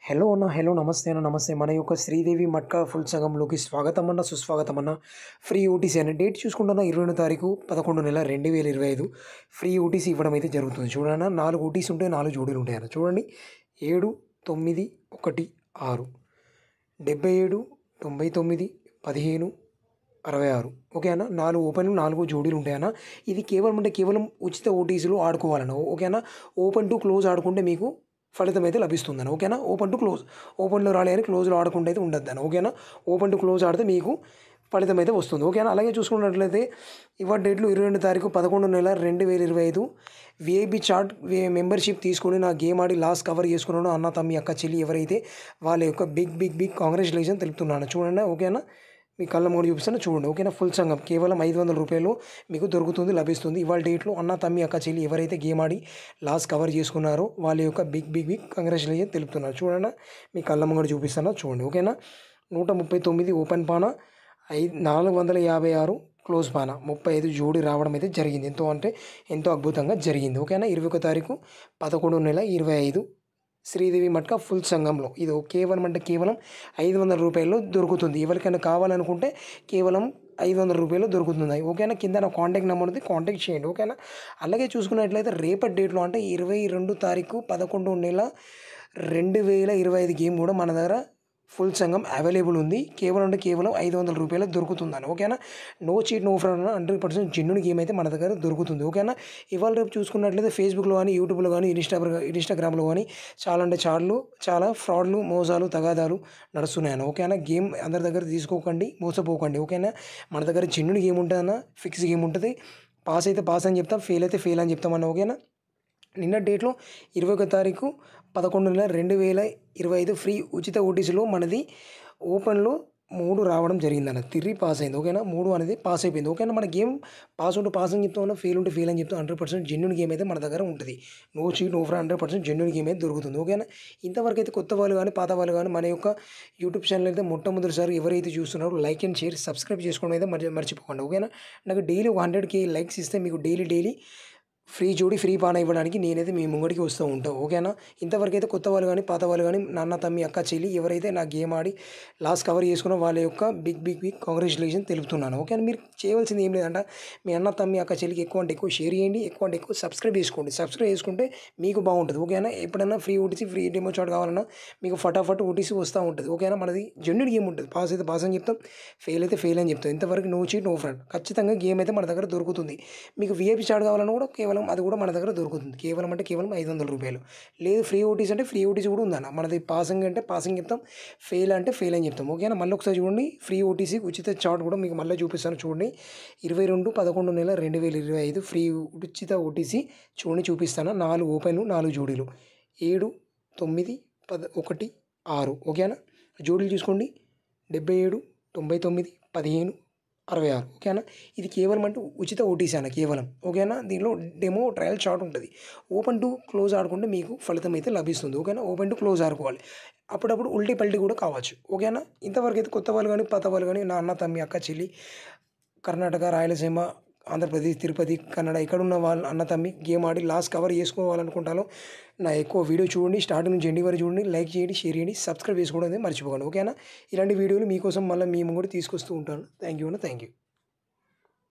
Hello అన్న, hello నమస్తే అన్న, నమస్తే. మన యొక్క శ్రీదేవి మట్కా ఫుల్ సంఘంలోకి స్వాగతం అన్న, సుస్వాగతం అన్న. ఫ్రీ ఓటీసీ అన్న డేట్ చూసుకుంటున్న 22 తారీఖు 11 నెల 2025 ఫ్రీ ఓటీసీ ఇవ్వడం అయితే జరుగుతుంది. చూడన్న 4 ఓటీసీ ఉంటాయి, 4 జోడీలు ఉంటాయి అన్న. చూడండి 7, 9, 1, 6, 77, 99, 15, 66. ఓకే అన్న. 4 ఓపెన్లు 4 జోడీలు ఉంటాయన్న. ఇది కేవలం ఉచిత ఓటీసీలో ఆడుకోవాలన్న. ఓకేనా. ఓపెన్ టు క్లోజ్ ఆడుకుంటే మీకు ఫలితం అయితే లభిస్తుందన్న. ఓకేనా. ఓపెన్ టు క్లోజ్, ఓపెన్లో రాలేని క్లోజ్లో ఆడుకుంటే అయితే ఉండొద్దన్న. ఓకేనా. ఓపెన్ టు క్లోజ్ ఆడితే మీకు ఫలితం అయితే వస్తుంది. ఓకేనా. అలాగే చూసుకున్నట్లయితే ఇవాళ డేట్లు 22 తారీఖు 11 నెల 2025 విఐపి చార్ట్ మెంబర్షిప్ తీసుకొని నా గేమ్ ఆడి లాస్ కవర్ చేసుకున్నాను అన్న, తమ్మి, అక్క, చెల్లి ఎవరైతే వాళ్ళ యొక్క బిగ్ కాంగ్రాచులేషన్ తెలుపుతున్నాను. చూడండి. ఓకేనా. మీ కళ్ళ మూడు చూపిస్తాను చూడండి. ఓకేనా. ఫుల్ సంఘం కేవలం 500 రూపాయలు మీకు దొరుకుతుంది, లభిస్తుంది. ఇవాళ డేట్లో అన్న, తమ్మి, అక్క, చెల్లి ఎవరైతే గేమ్ ఆడి లాస్ కవర్ చేసుకున్నారో వాళ్ళ యొక్క బిగ్ కంగ్రాచులేషన్ తెలుపుతున్నారు. చూడండి. మీ కళ్ళ ముంగడు చూపిస్తాను చూడండి. ఓకేనా. 139 ఓపెన్ పాన, 456 క్లోజ్ పాన, 35 జోడీ రావడం అయితే జరిగింది. ఎంతో అద్భుతంగా జరిగింది. ఓకేనా. 21 తారీఖు 11 నెల 25 శ్రీదేవి మట్కా ఫుల్ సంఘంలో ఇది కేవలం 500 రూపాయల్లో దొరుకుతుంది. ఎవరికైనా కావాలనుకుంటే కేవలం 500 రూపాయలు దొరుకుతుంది. ఓకేనా. కింద నా కాంటాక్ట్ నెంబర్ ఉంది, కాంటాక్ట్ చేయండి. ఓకేనా. అలాగే చూసుకున్నట్లయితే రేపటి డేట్లో అంటే 22 తారీఖు 11 నెల 2025 గేమ్ కూడా మన దగ్గర ఫుల్ సంఘం అవైలబుల్ ఉంది. కేవలం 500 రూపాయలు దొరుకుతుందని. ఓకేనా. No cheat no fraud 100% genuine game అయితే మన దగ్గర దొరుకుతుంది. ఓకేనా. ఇవాళ రేపు చూసుకున్నట్లయితే ఫేస్బుక్లో కానీ, యూట్యూబ్లో కానీ, ఇన్స్టాగ్రామ్లో కానీ చాలా ఫ్రాడ్లు, మోసాలు, తగాదాలు నడుస్తున్నాయన్న. ఓకేనా. గేమ్ అందరి దగ్గర తీసుకోకండి, మోసపోకండి. ఓకేనా. మన దగ్గర జెన్యూన్ గేమ్ ఉంటుందన్న, ఫిక్స్ గేమ్ ఉంటుంది. పాస్ అయితే పాస్ అని చెప్తాం, ఫెయిల్ అయితే ఫెయిల్ అని చెప్తామన్న. ఓకేనా. నిన్న డేట్లో 21 తారీఖు 11 నెల 2025 ఫ్రీ ఉచిత ఓటీసీలో మనది ఓపెన్లో 3 రావడం జరిగిందన్న. 3 పాస్ అయింది. ఓకేనా. 3 అనేది పాస్ అయిపోయింది. ఓకేనా. మన గేమ్ పాస్ ఉంటే పాస్ అని చెప్తామన్నా, ఫెయిల్ ఉంటే ఫెయిల్ అని చెప్తాం. 100% జెన్యూన్ గేమ్ అయితే మన దగ్గర ఉంటుంది. No cheat no fraud 100% genuine game అయితే దొరుకుతుంది. ఓకేనా. ఇంతవరకు అయితే కొత్త వాళ్ళు కానీ, పాత వాళ్ళు కానీ మన యొక్క యూట్యూబ్ ఛానల్ అయితే మొట్టమొదటిసారి ఎవరైతే చూస్తున్నారో లైక్ అండ్ షేర్, సబ్స్క్రైబ్ చేసుకోవడం అయితే మర్చిపోకండి. ఓకేనా. నాకు డైలీ 100K లైక్స్ ఇస్తే మీకు డైలీ ఫ్రీ జోడి, ఫ్రీ పాన ఇవ్వడానికి నేనైతే మీ ముంగడికి వస్తూ ఉంటాను. ఓకేనా. ఇంతవరకు అయితే కొత్త వాళ్ళు కానీ, పాత వాళ్ళు కానీ, నాన్న, తమ్మి, అక్క, చెల్లి ఎవరైతే నా గేమ్ ఆడి లాస్ కవర్ చేసుకున్న వాళ్ళ యొక్క బిగ్ కాంగ్రాచులేషన్ తెలుపుతున్నాను. ఓకేనా. మీరు చేయవలసింది ఏం లేదంట, మీ అన్న, తమ్మి, అక్క, చెల్లికి ఎక్కువ షేర్ చేయండి, ఎక్కువ సబ్స్క్రైబ్ చేసుకోండి. సబ్స్క్రైబ్ చేసుకుంటే మీకు బాగుంటుంది. ఓకేనా. ఎప్పుడైనా free OTC, free demo chat కావాలన్నా మీకు ఫటాఫట్ ఓటీసీ వస్తూ ఉంటుంది. ఓకేనా. మనది జెన్యూన్ గేమ్ ఉంటుంది. పాస్ అయితే పాస్ అని చెప్తాం, ఫెయిల్ అయితే ఫెయిల్ అని చెప్తాం. ఇంతవరకు నో చీట్ నో ఫ్రాడ్ ఖచ్చితంగా గేమ్ అయితే మన దగ్గర దొరుకుతుంది. మీకు విఐపి చాట్ కావాలన్నా కూడా అది కూడా మన దగ్గర దొరుకుతుంది. కేవలం 500 రూపాయలు. లేదు ఫ్రీ ఓటీసీ అంటే ఫ్రీ ఓటీసీ కూడా ఉందన్న. మనది పాసింగ్ అంటే పాసింగ్ చెప్తాం, ఫెయిల్ అంటే ఫెయిల్ అని చెప్తాం. ఓకేనా. మళ్ళీ ఒకసారి చూడండి. ఫ్రీ ఓటీసీ ఉచిత చార్ట్ కూడా మీకు మళ్ళీ చూపిస్తాను చూడండి. 22/11 నెల 2025 ఫ్రీ ఉచిత ఓటీసీ చూపిస్తాను. 4 ఓపెన్లు 4 జోడీలు 7, 9, 1, 6. ఓకేనా. జోడీలు చూసుకోండి. 77, 99, 15, 66. ఓకేనా. ఇది కేవలం ఉచిత ఓటీసీ అన్న కేవలం. ఓకేనా. దీనిలో డెమో ట్రయల్ షాట్ ఉంటుంది. ఓపెన్ టు క్లోజ్ ఆడుకుంటే మీకు ఫలితం అయితే లభిస్తుంది. ఓకేనా. ఓపెన్ టు క్లోజ్ ఆడుకోవాలి. అప్పుడప్పుడు ఉల్టీ పల్టీ కూడా కావచ్చు. ఓకేనా. ఇంతవరకు అయితే కొత్త వాళ్ళు కానీ, పాత వాళ్ళు కానీ, నా అన్న, తమ్మి, అక్క, చెల్లి కర్ణాటక, రాయలసీమ, ఆంధ్రప్రదేశ్, తిరుపతి, కన్నడ ఇక్కడ ఉన్న వాళ్ళు అన్న, తమ్మి గేమ్ ఆడి లాస్ కవర్ చేసుకోవాలనుకుంటాను. నా ఎక్కువ వీడియో చూడండి, స్టార్ట్ నుంచి ఎండింగ్ వరకు చూడండి, లైక్ చేయండి, షేర్ చేయండి, సబ్స్క్రైబ్ చేసుకోవడం అనేది మర్చిపోకండి. ఓకేనా. ఇలాంటి వీడియోలు మీకోసం మళ్ళీ మేము కూడా తీసుకొస్తూ ఉంటాను. Thank you.